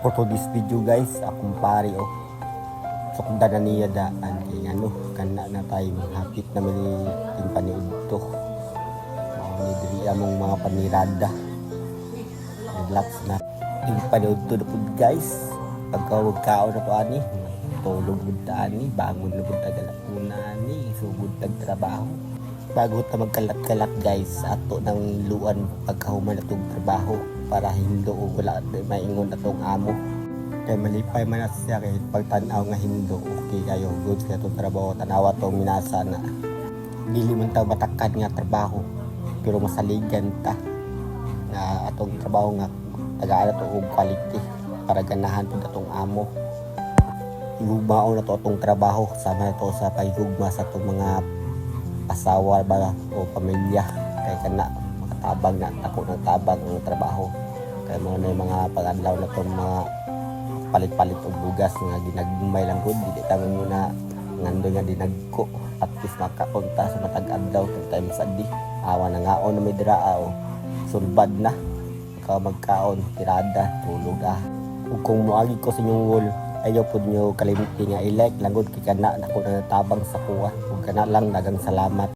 For today's video guys, akong pari sukda na niya daan kay kana na tayo hapit na may timpaniud to. Ni diri among mga panirada. Relax na. Timpaniud to pud guys. Pagkawag kaon na to ani, tulog gud ta ani, bangon na gud tagalapuna ani, sugod trabaho. Bago ta magkalat-kalat guys, ato nang luan pagkahuman atong trabaho para hindo o wala maingon atong amo. Kaya malipay man siya kay pagtanaw nga hindo okay kayo good sa itong trabaho, tanawa tong minasa na dili man ta matakad nga trabaho pero masaligan ta na atong trabaho nga tagaan to og quality para ganahan pud atong amo. Igugmao na to atong trabaho sama to sa paghigugma sa atong mga asawa ba o pamilya kay kana makatabang na ako ng tabang ang trabaho kay mga pag-adlaw na tong mga palit-palit og bugas nga ginagmay lang gud dili ta muna ngando nga dinagko at least makapunta sa matag adlaw kay time sa di awa na ngaon na may draa o sulbad na ka magkaon tirada tulog ug kung moagi ko sa inyong wall ayaw pud nyo kalimti nga i-like lang gud kay kana nako na tabang sa kuha ug kana lang dagang salamat.